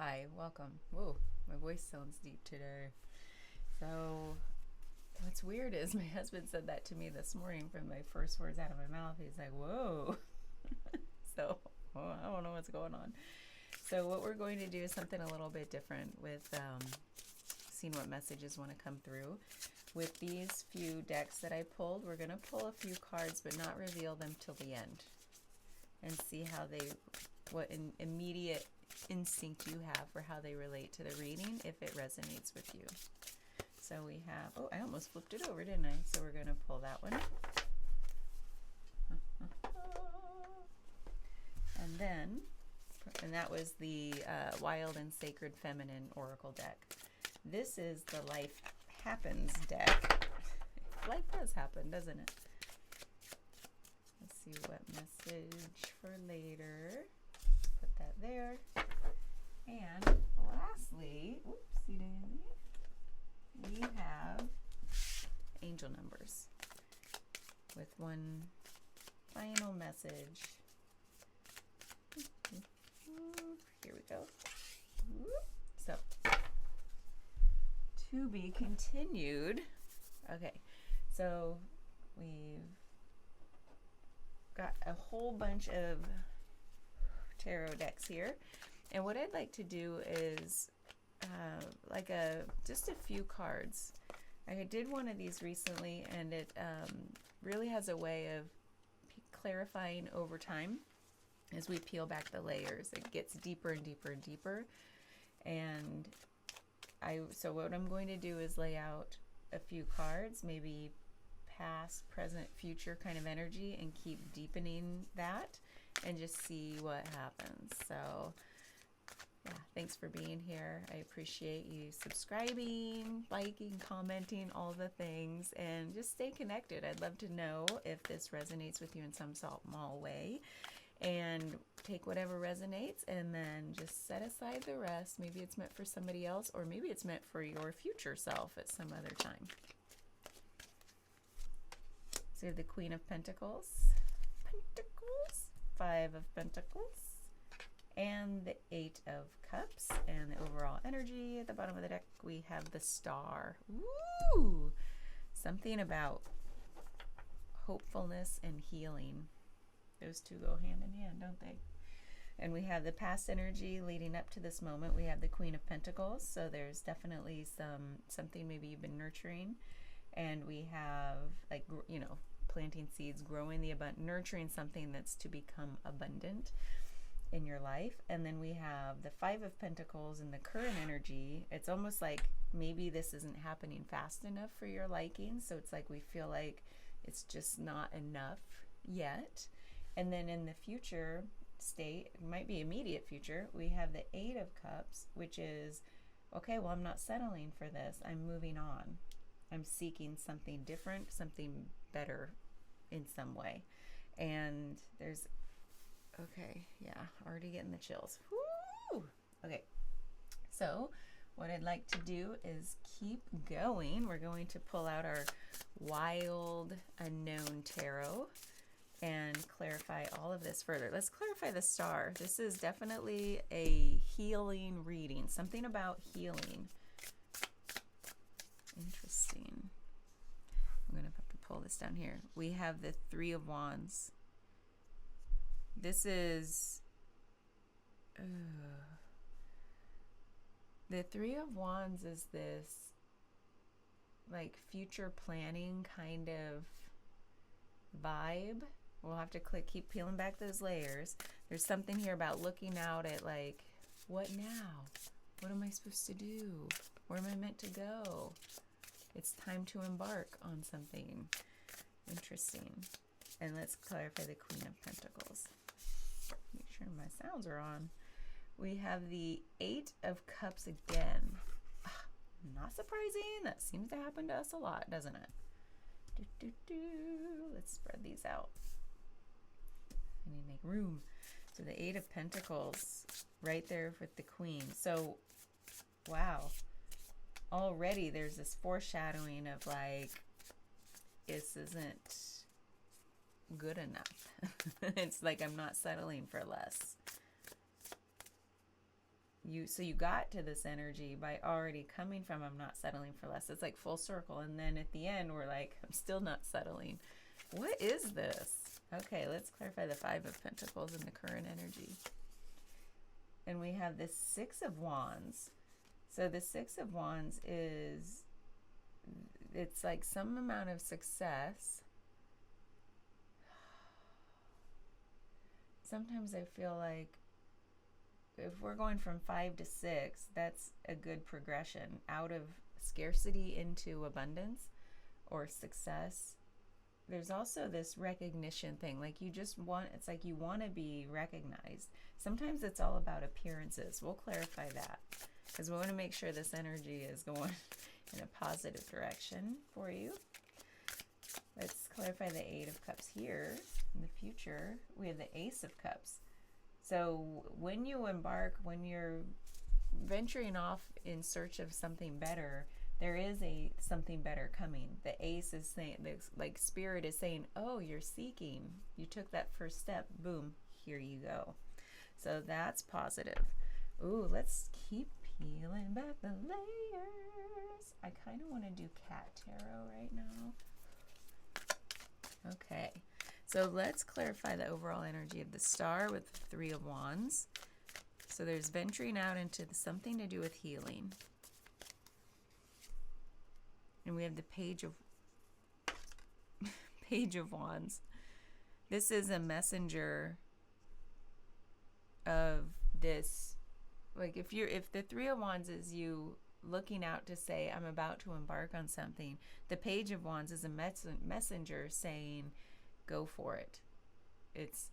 Hi, welcome. Whoa, my voice sounds deep today. So, what's weird is my husband said that to me this morning from my first words out of my mouth. He's like, whoa. So, well, I don't know what's going on. So, what we're going to do is something a little bit different with seeing what messages want to come through. With these few decks that I pulled, we're going to pull a few cards but not reveal them till the end and see how what an immediate instinct you have for how they relate to the reading, if it resonates with you. So we have, oh, I almost flipped it over, didn't I? So we're going to pull that one. And that was the Wild and Sacred Feminine Oracle deck. This is the Life Happens deck. Life does happen, doesn't it? Let's see what message for later. Put that there. And lastly, oopsie daisy, we have angel numbers with one final message. Here we go. So, to be continued. Okay, so we've got a whole bunch of tarot decks here, and what I'd like to do is just a few cards. I did one of these recently, and it really has a way of clarifying over time as we peel back the layers. It gets deeper and deeper and deeper, and so what I'm going to do is lay out a few cards, maybe past, present, future kind of energy, and keep deepening that and just see what happens. So yeah, thanks for being here. I appreciate you subscribing, liking, commenting, all the things, and just stay connected. I'd love to know if this resonates with you in some small way, and take whatever resonates and then just set aside the rest. Maybe it's meant for somebody else, or maybe it's meant for your future self at some other time. So the Queen of Pentacles, Five of Pentacles, and the Eight of Cups. And the overall energy at the bottom of the deck, we have the Star. Ooh, something about hopefulness and healing. Those two go hand in hand, don't they? And we have the past energy leading up to this moment. We have the Queen of Pentacles, so there's definitely something maybe you've been nurturing. And we have, like, planting seeds, growing the nurturing something that's to become abundant in your life. And then we have the Five of Pentacles in the current energy. It's almost like maybe this isn't happening fast enough for your liking, so it's like we feel like it's just not enough yet. And then in the future state, it might be immediate future, we have the Eight of Cups, which is, okay, well, I'm not settling for this. I'm moving on. I'm seeking something different, something better in some way. And there's, okay, yeah, already getting the chills. Woo! Okay, so what I'd like to do is keep going. We're going to pull out our Wild Unknown Tarot and clarify all of this further. Let's clarify the Star. This is definitely a healing reading, something about healing. Interesting. I'm going to have to pull this down here. We have the Three of Wands. This is the Three of Wands is this like future planning kind of vibe. We'll have to keep peeling back those layers. There's something here about looking out at, like, what now? What am I supposed to do? Where am I meant to go? It's time to embark on something interesting. And let's clarify the Queen of Pentacles. Make sure my sounds are on. We have the Eight of Cups again. Not surprising. That seems to happen to us a lot, doesn't it? Let's spread these out. I need to make room. So the Eight of Pentacles right there with the Queen. So, wow. Already there's this foreshadowing of, like, this isn't good enough. It's like I'm not settling for less. so you got to this energy by already coming from I'm not settling for less. It's like full circle. And then at the end, we're like, I'm still not settling. What is this? Okay, let's clarify the Five of Pentacles in the current energy. And we have the Six of Wands. So the Six of Wands is, it's like some amount of success. Sometimes I feel like if we're going from 5 to 6, that's a good progression out of scarcity into abundance or success. There's also this recognition thing, like you just want, it's like you want to be recognized. Sometimes it's all about appearances. We'll clarify that because we want to make sure this energy is going in a positive direction for you. Let's clarify the Eight of Cups here. In the future, we have the Ace of Cups. So when you embark, when you're venturing off in search of something better, there is something better coming. The Ace is saying, like Spirit is saying, oh, you're seeking. You took that first step. Boom, here you go. So that's positive. Ooh, let's keep peeling back the layers. I kind of want to do Cat Tarot right now. Okay, so let's clarify the overall energy of the Star with the Three of Wands. So there's venturing out into something to do with healing. And we have the Page of Wands. This is a messenger of this, like if the Three of Wands is you looking out to say, I'm about to embark on something. The Page of Wands is a messenger saying, go for it. It's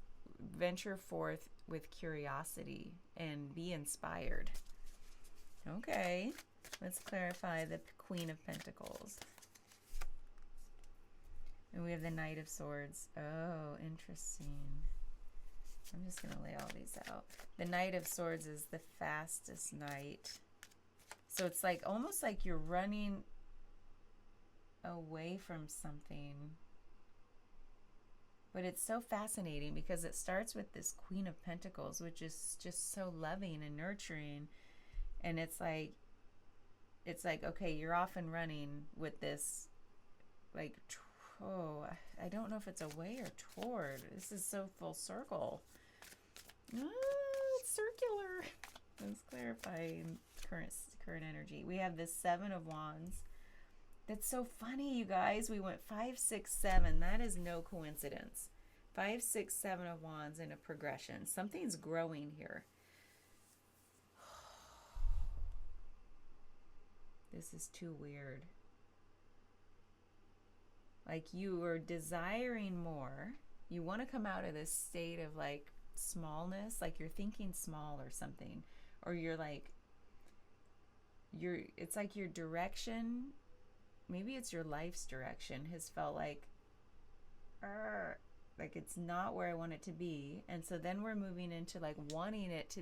venture forth with curiosity and be inspired. Okay, let's clarify the Queen of Pentacles. And we have the Knight of Swords. Oh, interesting. I'm just going to lay all these out. The Knight of Swords is the fastest knight. So it's like almost like you're running away from something. But it's so fascinating because it starts with this Queen of Pentacles, which is just so loving and nurturing. And it's like, okay, you're off and running with this, like, oh, I don't know if it's away or toward. This is so full circle. It's circular. Let's clarify current energy. We have this Seven of Wands. That's so funny, you guys. We went 5, 6, 7. That is no coincidence. 5, 6, 7 of Wands in a progression. Something's growing here. This is too weird. Like you are desiring more. You want to come out of this state of like smallness, like you're thinking small or something, or you're like, it's like your direction, maybe it's your life's direction has felt like it's not where I want it to be. And so then we're moving into like wanting to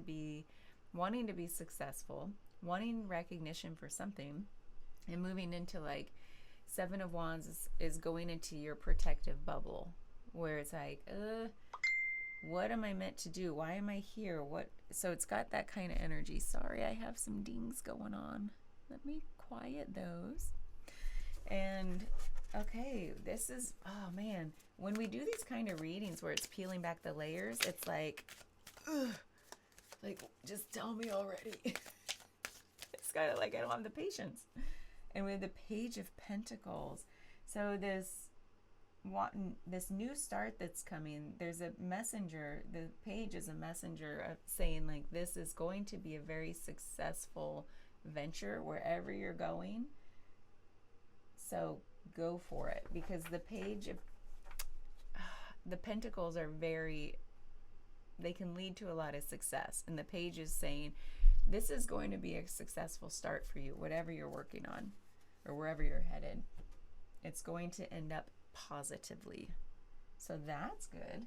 be successful, wanting recognition for something, and moving into like Seven of Wands is going into your protective bubble where it's like, what am I meant to do? Why am I here? So it's got that kind of energy. Sorry, I have some dings going on. Let me quiet those. And okay, this is, oh man, when we do these kind of readings where it's peeling back the layers, it's like, just tell me already. It's kind of like I don't have the patience. And we have the Page of Pentacles. So this new start that's coming, there's a messenger. The page is a messenger of saying like this is going to be a very successful venture wherever you're going. So go for it, because the Page of the Pentacles are they can lead to a lot of success, and the Page is saying this is going to be a successful start for you, whatever you're working on or wherever you're headed. It's going to end up positively. So that's good.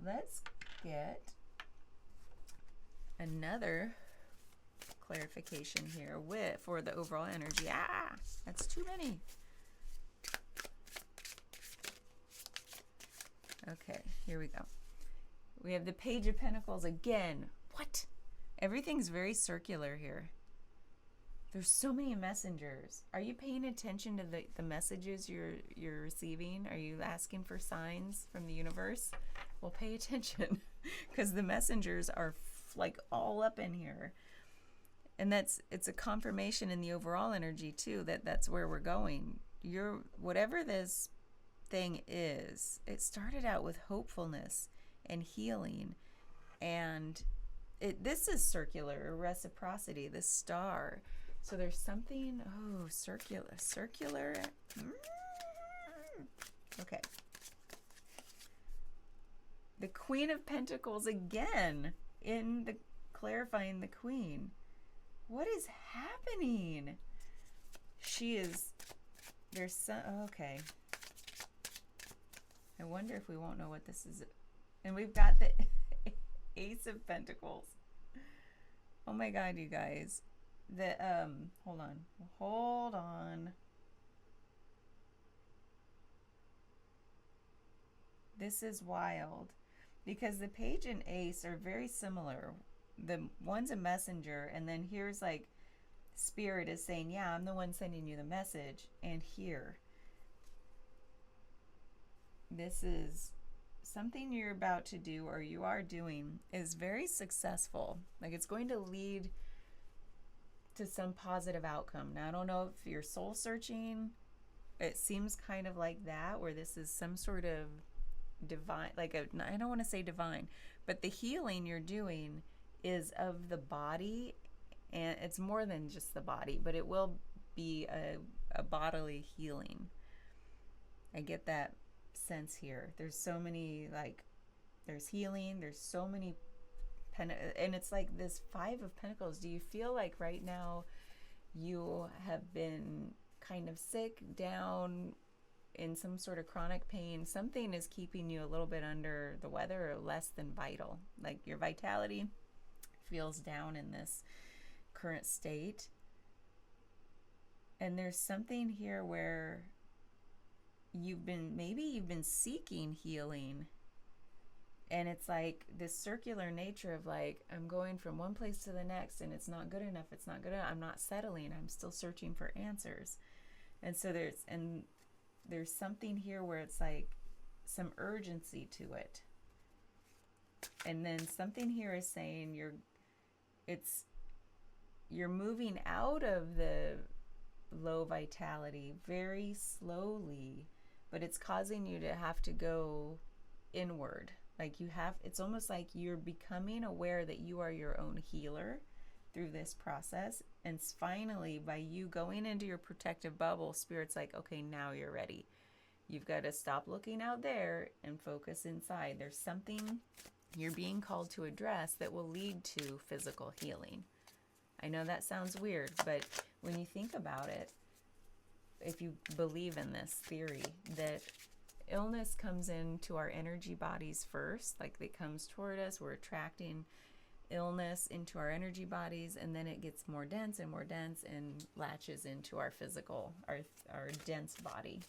Let's get another clarification here for the overall energy. That's too many. Okay, here we go. We have the Page of Pentacles again. What? Everything's very circular here. There's so many messengers. Are you paying attention to the messages you're receiving? Are you asking for signs from the universe? Well, pay attention because the messengers are like all up in here. And it's a confirmation in the overall energy too that that's where we're going. Whatever this thing is, it started out with hopefulness and healing, and this is circular reciprocity, this star. So there's something, circular. Okay. The Queen of Pentacles again in the clarifying the Queen. What is happening? There's some, okay. I wonder if we won't know what this is. And we've got the Ace of Pentacles. Oh my God, you guys. Hold on. This is wild because the Page and Ace are very similar. The one's a messenger, and then here's like Spirit is saying, yeah, I'm the one sending you the message. And here, this is something you're about to do or you are doing is very successful. Like it's going to lead to some positive outcome. Now, I don't know if you're soul searching. It seems kind of like that, where this is some sort of divine, I don't want to say divine, but the healing you're doing is of the body, and it's more than just the body, but it will be a bodily healing. I get that sense here. There's so many, there's healing, there's so many and it's like this Five of Pentacles. Do you feel like right now you have been kind of sick, down, in some sort of chronic pain? Something is keeping you a little bit under the weather or less than vital. Like your vitality feels down in this current state. And there's something here where maybe you've been seeking healing. And it's like this circular nature of like, I'm going from one place to the next and it's not good enough. It's not good enough. I'm not settling. I'm still searching for answers. And so there's something here where it's like some urgency to it. And then something here is saying you're moving out of the low vitality very slowly, but it's causing you to have to go inward. It's almost like you're becoming aware that you are your own healer through this process. And finally, by you going into your protective bubble, Spirit's like, okay, now you're ready. You've got to stop looking out there and focus inside. There's something you're being called to address that will lead to physical healing. I know that sounds weird, but when you think about it, if you believe in this theory that illness comes into our energy bodies first, like it comes toward us, we're attracting illness into our energy bodies, and then it gets more dense and latches into our physical, our dense body,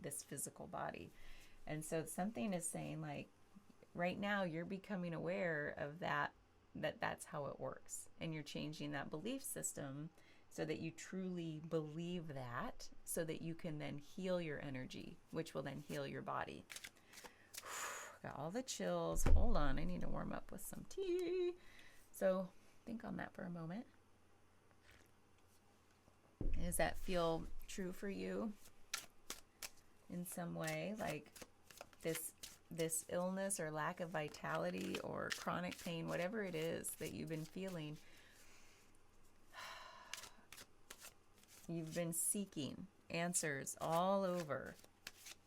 this physical body. And so something is saying like, right now you're becoming aware of that's how it works, and you're changing that belief system so that you truly believe that, so that you can then heal your energy, which will then heal your body. Got all the chills. Hold on, I need to warm up with some tea. So think on that for a moment. Does that feel true for you in some way? Like this illness or lack of vitality or chronic pain, whatever it is that you've been feeling, you've been seeking answers all over.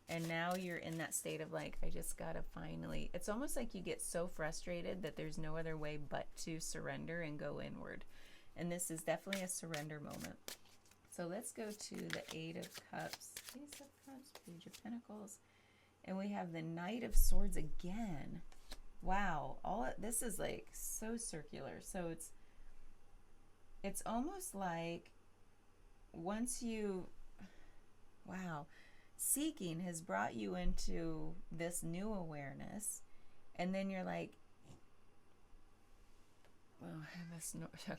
And now you're in that state of like, I just gotta finally, it's almost like you get so frustrated that there's no other way but to surrender and go inward. And this is definitely a surrender moment. So let's go to the Eight of Cups, Ace of Cups, Page of Pentacles. And we have the Knight of Swords again. Wow, this is like so circular. So it's almost like seeking has brought you into this new awareness, and then you're like,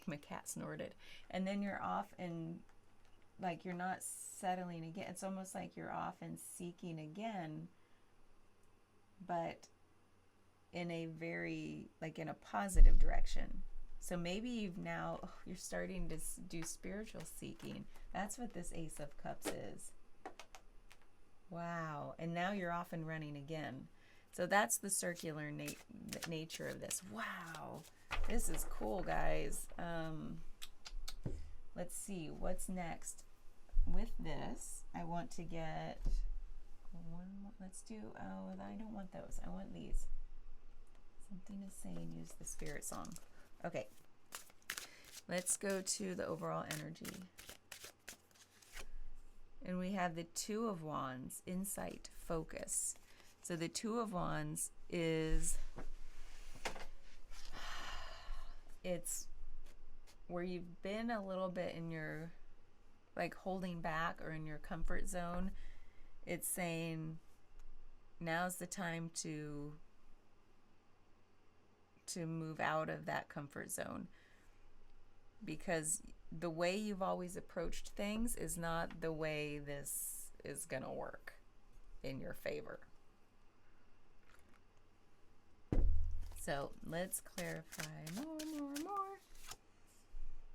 My cat snorted. And then you're off and like you're not settling again. It's almost like you're off and seeking again, but in a very, like in a positive direction. So maybe you're starting to do spiritual seeking. That's what this Ace of Cups is. Wow. And now you're off and running again. So that's the circular nature of this. Wow. This is cool, guys. Let's see. What's next? With this, I want to get one more. Let's do, oh, I don't want those. I want these. Something is saying use the spirit song. Okay. Let's go to the overall energy. And we have the Two of Wands, insight, focus. So the Two of Wands is, it's where you've been a little bit in your, like holding back or in your comfort zone. It's saying now's the time to move out of that comfort zone, because the way you've always approached things is not the way this is going to work in your favor. So let's clarify more.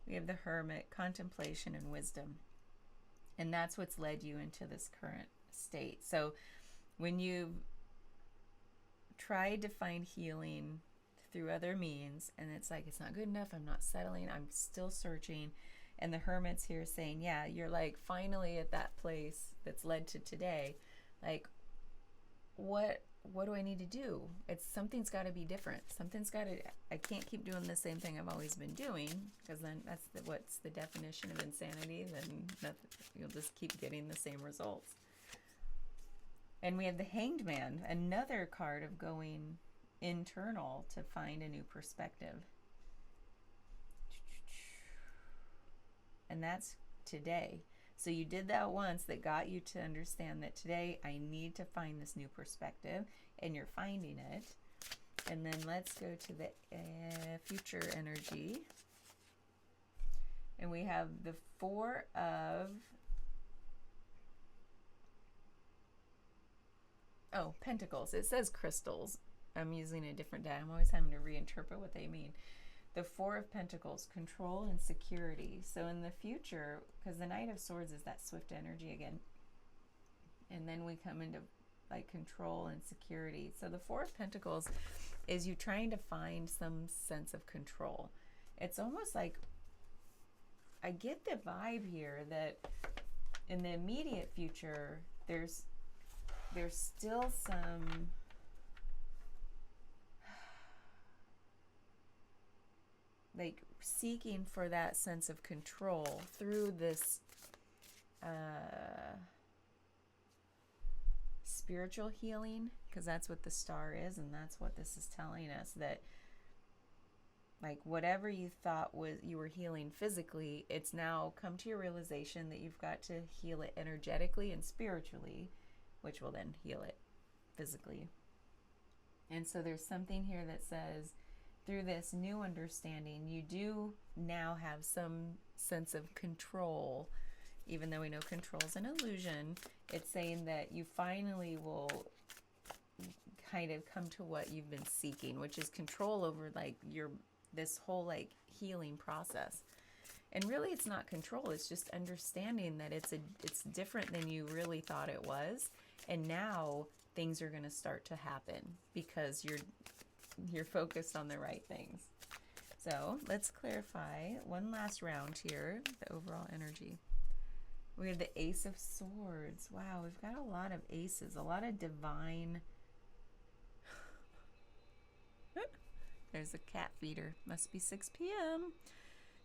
We have the Hermit, contemplation and wisdom. And that's what's led you into this current state. So when you've tried to find healing through other means, and it's like, it's not good enough, I'm not settling, I'm still searching, and the Hermit's here saying, yeah, you're like finally at that place that's led to today. Like, what do I need to do? Something's got to be different. I can't keep doing the same thing I've always been doing, because then what's the definition of insanity? Then nothing, you'll just keep getting the same results. And we have the Hanged Man, another card of going internal to find a new perspective. And that's today. So you did that once, that got you to understand that today I need to find this new perspective, and you're finding it. And then let's go to the future energy. And we have the Four of Pentacles. It says crystals. I'm using a different deck. I'm always having to reinterpret what they mean. The Four of Pentacles, control and security. So in the future, because the Knight of Swords is that swift energy again, and then we come into like control and security. So the Four of Pentacles is you trying to find some sense of control. It's almost like, I get the vibe here that in the immediate future, there's still some like seeking for that sense of control through this spiritual healing, because that's what the Star is, and that's what this is telling us, that like whatever you thought you were healing physically, it's now come to your realization that you've got to heal it energetically and spiritually, which will then heal it physically. And so there's something here that says, through this new understanding, you do now have some sense of control. Even though we know control is an illusion, it's saying that you finally will kind of come to what you've been seeking, which is control over like this whole like healing process. And really it's not control, it's just understanding that it's different than you really thought it was. And now things are going to start to happen because you're focused on the right things. So let's clarify one last round here, the overall energy. We have the Ace of Swords. Wow, we've got a lot of aces, a lot of divine. There's a cat feeder. Must be 6 p.m.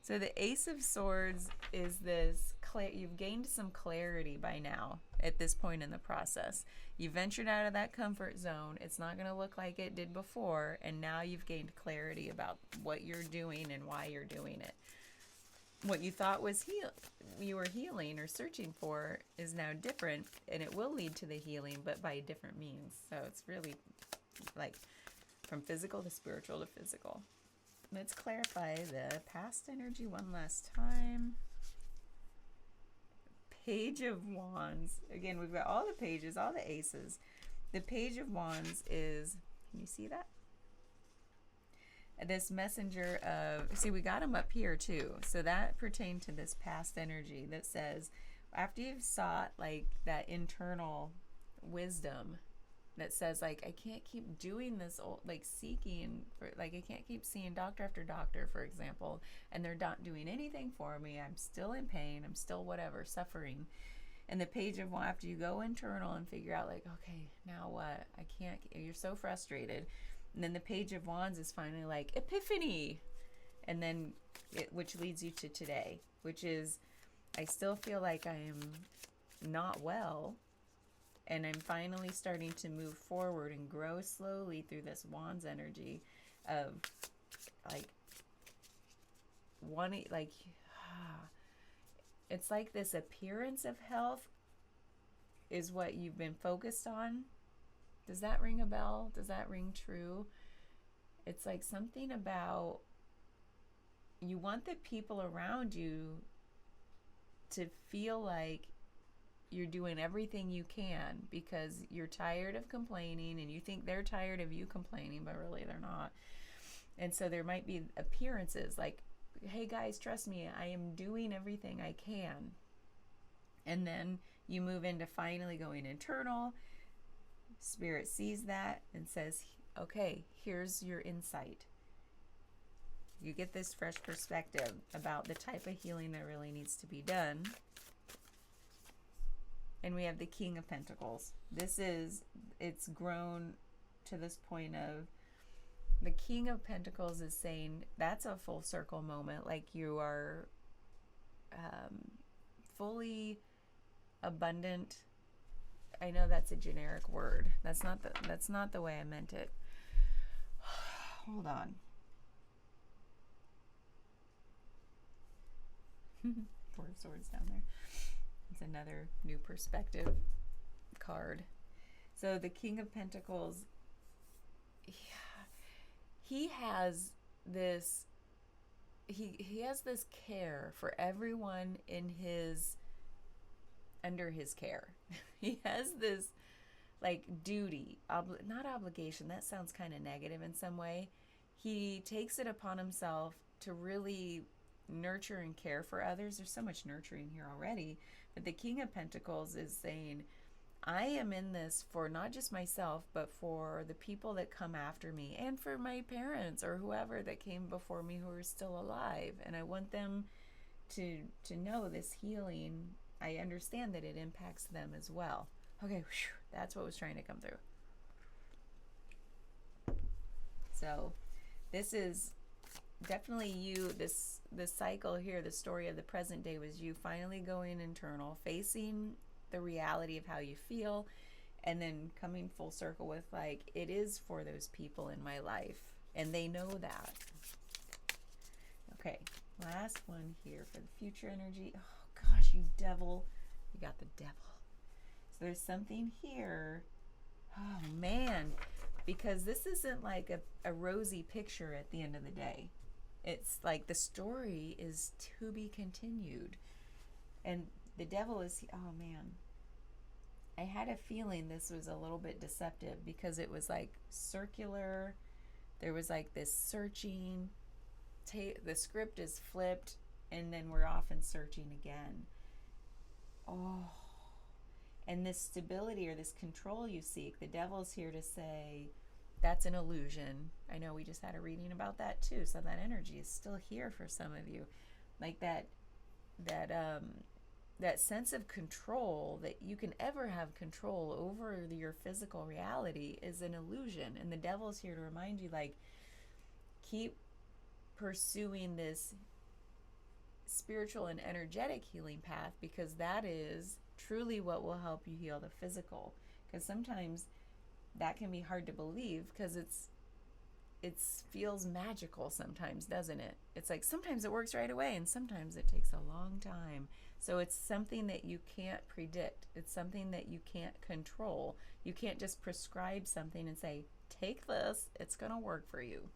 So the Ace of Swords is this, you've gained some clarity by now at this point in the process. You ventured out of that comfort zone. It's not going to look like it did before, and now you've gained clarity about what you're doing and why you're doing it. What you thought was you were healing or searching for is now different, and it will lead to the healing, but by different means. So it's really like from physical to spiritual to physical. let's clarify the past energy one last time. Page of Wands. Again, we've got all the pages, all the aces. The Page of Wands is, can you see that? This messenger of, see, we got them up here too. So that pertained to this past energy that says, after you've sought like that internal wisdom that says like, I can't keep doing this old, like seeking for, like I can't keep seeing doctor after doctor, for example, and they're not doing anything for me. I'm still in pain. I'm still whatever, suffering. And the Page of Wands, after you go internal and figure out like, okay, now what? I can't, you're so frustrated. And then the Page of Wands is finally like, epiphany. And then, which leads you to today, which is, I still feel like I am not well. And I'm finally starting to move forward and grow slowly through this Wands energy of like, wanting, like, it's like this appearance of health is what you've been focused on. Does that ring a bell? Does that ring true? It's like something about, you want the people around you to feel like you're doing everything you can because you're tired of complaining and you think they're tired of you complaining, but really they're not. And so there might be appearances like, hey guys, trust me, I am doing everything I can. And then you move into finally going internal. Spirit sees that and says, okay, here's your insight. You get this fresh perspective about the type of healing that really needs to be done. And we have the King of Pentacles. This is, it's grown to this point of, the King of Pentacles is saying that's a full circle moment. Like you are fully abundant. I know that's a generic word. That's not the way I meant it. Hold on. Four of Swords down there. It's another new perspective card. So the King of Pentacles, he has this he has this care for everyone in his, under his care. He has this like duty, not obligation, that sounds kind of negative in some way. He takes it upon himself to really nurture and care for others. There's so much nurturing here already, but the King of Pentacles is saying, I am in this for not just myself, but for the people that come after me and for my parents or whoever that came before me who are still alive. And I want them to know this healing. I understand that it impacts them as well. Okay, whew, that's what was trying to come through. So this is definitely you, this cycle here, the story of the present day was you finally going internal, facing the reality of how you feel, and then coming full circle with like, it is for those people in my life, and they know that. Okay, last one here for the future energy. Oh gosh, you devil. You got the devil. So there's something here. Oh man, because this isn't like a rosy picture at the end of the day. It's like the story is to be continued. And the devil is, oh man, I had a feeling this was a little bit deceptive because it was like circular. There was like this searching. The script is flipped and then we're off and searching again. Oh, and this stability or this control you seek, the devil's here to say, that's an illusion. I know we just had a reading about that too. So that energy is still here for some of you. Like that sense of control, that you can ever have control over your physical reality, is an illusion. And the devil's here to remind you, like, keep pursuing this spiritual and energetic healing path, because that is truly what will help you heal the physical. Because sometimes that can be hard to believe because it feels magical sometimes, doesn't it? It's like sometimes it works right away and sometimes it takes a long time. So it's something that you can't predict. It's something that you can't control. You can't just prescribe something and say, take this, it's going to work for you.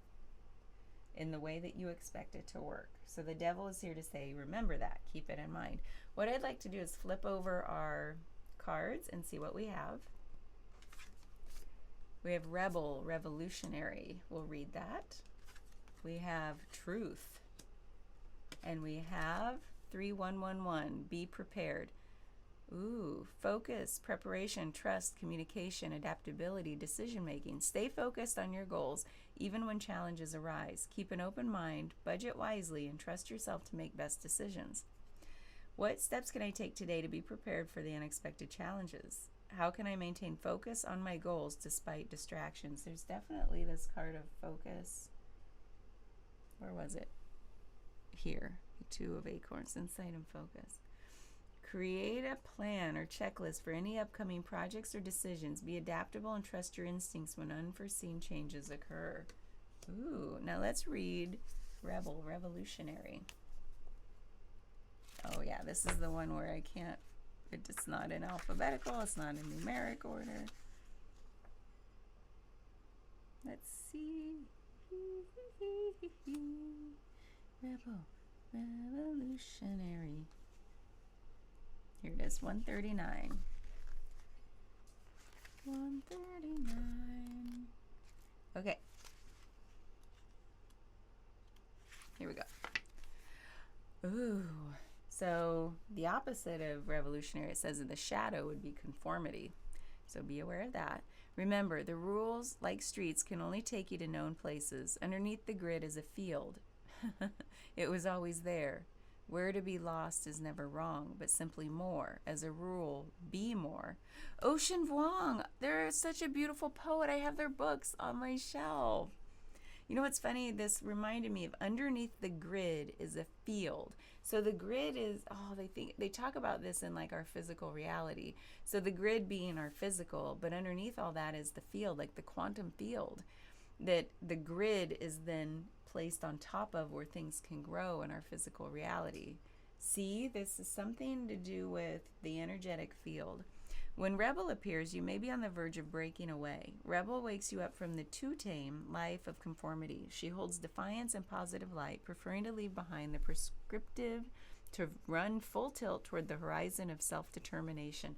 in the way that you expect it to work. So the devil is here to say, remember that, keep it in mind. What I'd like to do is flip over our cards and see what we have. We have rebel, revolutionary. We'll read that. We have truth. And we have 3111, be prepared. Ooh, focus, preparation, trust, communication, adaptability, decision-making. Stay focused on your goals, even when challenges arise. Keep an open mind, budget wisely, and trust yourself to make best decisions. What steps can I take today to be prepared for the unexpected challenges? How can I maintain focus on my goals despite distractions? There's definitely this card of focus. Where was it? Here, the Two of Acorns, insight and focus. Create a plan or checklist for any upcoming projects or decisions. Be adaptable and trust your instincts when unforeseen changes occur. Ooh, now let's read Rebel, Revolutionary. Oh yeah, this is the one where I can't, it's not in alphabetical, it's not in numeric order. Let's see. Rebel, Revolutionary. Here it is, 139. 139. Okay. Here we go. Ooh. So the opposite of revolutionary, it says in the shadow, would be conformity. So be aware of that. Remember, the rules, like streets, can only take you to known places. Underneath the grid is a field. It was always there. Where to be lost is never wrong, but simply more. As a rule, be more. Ocean Vuong, they're such a beautiful poet. I have their books on my shelf. You know what's funny? This reminded me of underneath the grid is a field. So the grid is, they talk about this in like our physical reality. So the grid being our physical, but underneath all that is the field, like the quantum field. That the grid is then placed on top of where things can grow in our physical reality. See, this is something to do with the energetic field. When Rebel appears, you may be on the verge of breaking away. Rebel wakes you up from the too tame life of conformity. She holds defiance and positive light, preferring to leave behind the prescriptive to run full tilt toward the horizon of self-determination.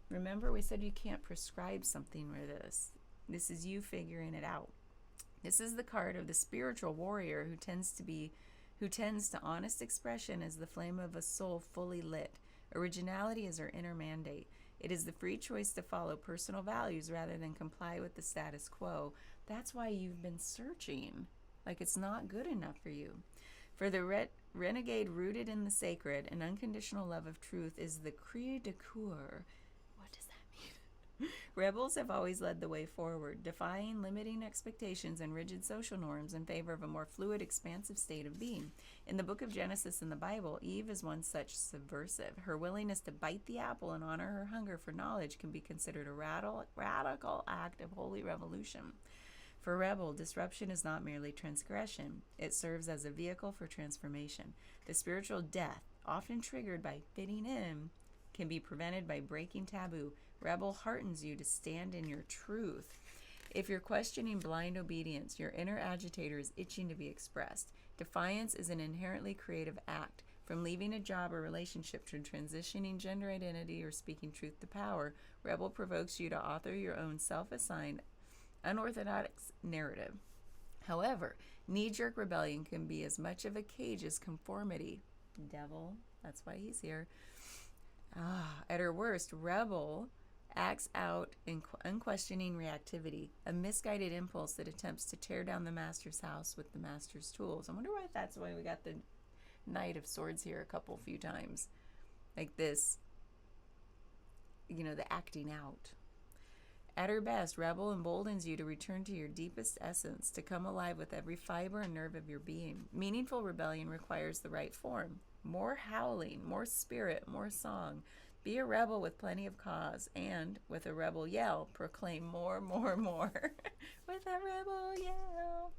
Remember, we said you can't prescribe something with this. This is you figuring it out. This is the card of the spiritual warrior who tends to honest expression as the flame of a soul fully lit. Originality is her inner mandate. It is the free choice to follow personal values rather than comply with the status quo. That's why you've been searching. Like it's not good enough for you. For the renegade rooted in the sacred, an unconditional love of truth is the cri de coeur. What does that mean? Rebels have always led the way forward, defying limiting expectations and rigid social norms in favor of a more fluid, expansive state of being. In the book of Genesis in the Bible, Eve is one such subversive. Her willingness to bite the apple and honor her hunger for knowledge can be considered a radical act of holy revolution. For Rebel, disruption is not merely transgression. It serves as a vehicle for transformation. The spiritual death, often triggered by fitting in, can be prevented by breaking taboo. Rebel heartens you to stand in your truth. If you're questioning blind obedience, your inner agitator is itching to be expressed. Defiance is an inherently creative act. From leaving a job or relationship to transitioning gender identity or speaking truth to power, Rebel provokes you to author your own self-assigned, unorthodox narrative. However, knee-jerk rebellion can be as much of a cage as conformity. Devil, that's why he's here. At her worst, Rebel acts out in unquestioning reactivity, a misguided impulse that attempts to tear down the master's house with the master's tools. I wonder why that's why we got the Knight of Swords here a few times. Like this, the acting out. At her best, Rebel emboldens you to return to your deepest essence, to come alive with every fiber and nerve of your being. Meaningful rebellion requires the right form. More howling, more spirit, more song. Be a rebel with plenty of cause, and with a rebel yell, proclaim more, more, more. With a rebel yell.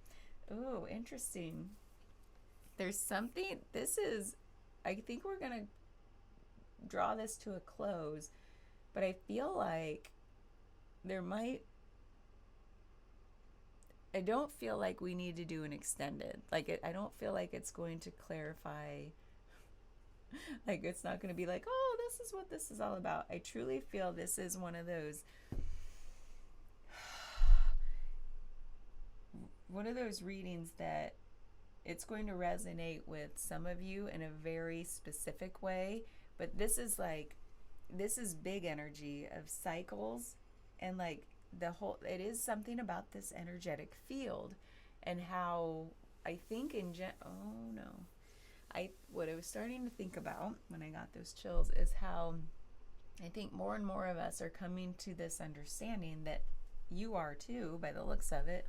Ooh, interesting. There's something, I think we're going to draw this to a close, but I feel like there might, I don't feel like we need to do an extended. I don't feel like it's going to clarify. Like, it's not going to be like, oh, this is what this is all about. I truly feel this is one of those readings that it's going to resonate with some of you in a very specific way. But this is big energy of cycles, and like it is something about this energetic field, and how I think what I was starting to think about when I got those chills is how I think more and more of us are coming to this understanding, that you are too, by the looks of it,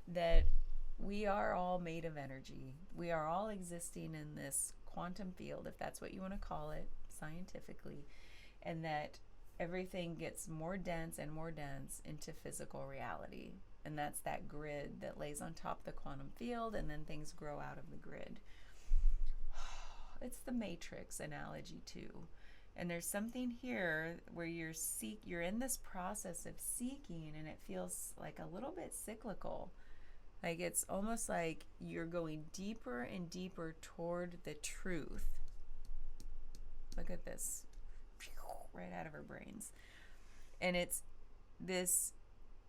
that we are all made of energy. We are all existing in this quantum field, if that's what you want to call it scientifically, and that everything gets more dense and more dense into physical reality. And that's that grid that lays on top of the quantum field, and then things grow out of the grid. It's the matrix analogy too. And there's something here where you're in this process of seeking, and it feels like a little bit cyclical. Like, it's almost like you're going deeper and deeper toward the truth. Look at this. Right out of our brains. And it's this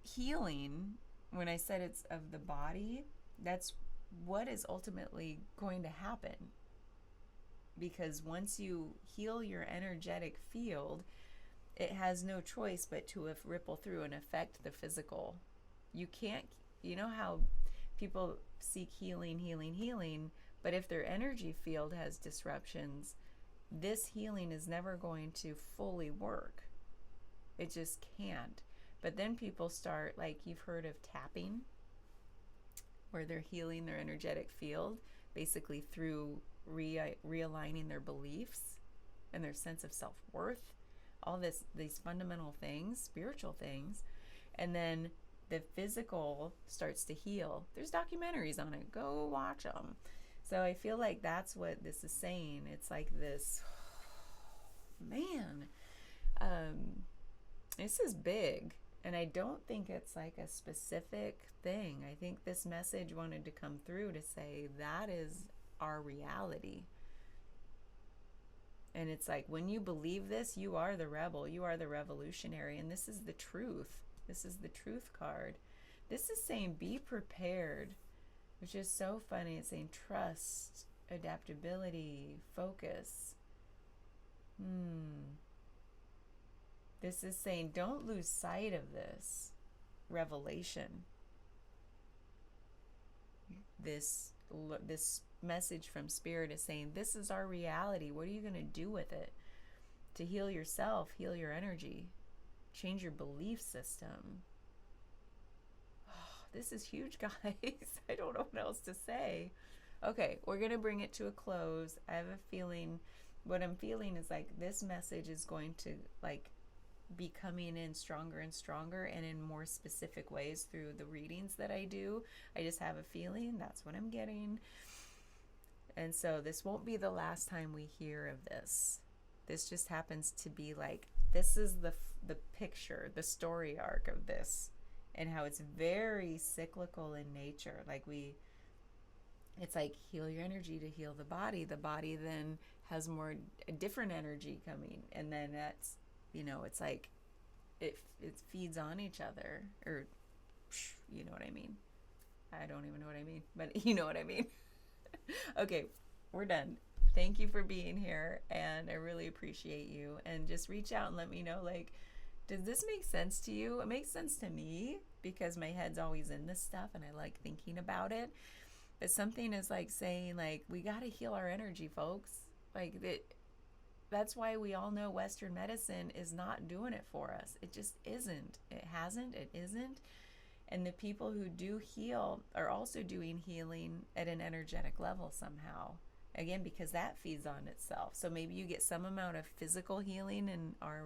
healing. When I said it's of the body, that's what is ultimately going to happen. Because once you heal your energetic field, it has no choice but to ripple through and affect the physical. You know how people seek healing, but if their energy field has disruptions, this healing is never going to fully work. It just can't. But then people start, like, you've heard of tapping, where they're healing their energetic field, basically through realigning their beliefs and their sense of self-worth, all these fundamental things, spiritual things. And then the physical starts to heal. There's documentaries on it. Go watch them. So I feel like that's what this is saying. It's like this, man, this is big. And I don't think it's like a specific thing. I think this message wanted to come through to say that is our reality. And it's like, when you believe this, you are the rebel, you are the revolutionary, and this is the truth. This is the truth card. This is saying be prepared, which is so funny. It's saying trust, adaptability, focus. This is saying don't lose sight of this revelation. This message from Spirit is saying this is our reality. What are you going to do with it? To heal yourself, heal your energy, change your belief system. Oh, this is huge, guys. I don't know what else to say. Okay, we're going to bring it to a close. I have a feeling, what I'm feeling is like this message is going to like be coming in stronger and stronger, and in more specific ways through the readings that I do. I just have a feeling that's what I'm getting. And so this won't be the last time we hear of this. This just happens to be like, this is the picture, the story arc of this, and how it's very cyclical in nature. Like it's like heal your energy to heal the body. The body then has more different energy coming, and then that's, it's like it feeds on each other, or you know what I mean. I don't even know what I mean, but you know what I mean. Okay, we're done. Thank you for being here, and I really appreciate you. And just reach out and let me know, like, does this make sense to you? It makes sense to me because my head's always in this stuff and I like thinking about it. But something is like saying, like, we got to heal our energy, folks. Like, that's why we all know Western medicine is not doing it for us. It just isn't. It hasn't. It isn't. And the people who do heal are also doing healing at an energetic level somehow. Again, because that feeds on itself. So maybe you get some amount of physical healing in our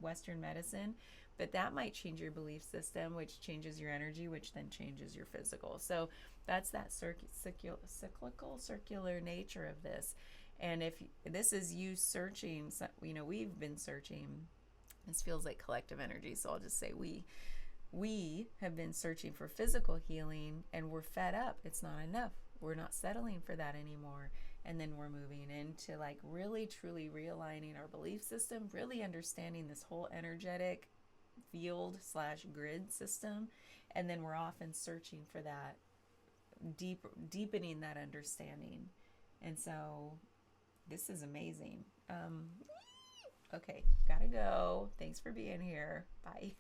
Western medicine, but that might change your belief system, which changes your energy, which then changes your physical. So that's that cyclical, circular nature of this. And if this is you searching, we've been searching. This feels like collective energy, so I'll just say we. we have been searching for physical healing and we're fed up. It's not enough. We're not settling for that anymore. And then we're moving into like really truly realigning our belief system, really understanding this whole energetic field slash grid system. And then we're often searching for that deepening that understanding. And so this is amazing. Okay, gotta go. Thanks for being here. Bye.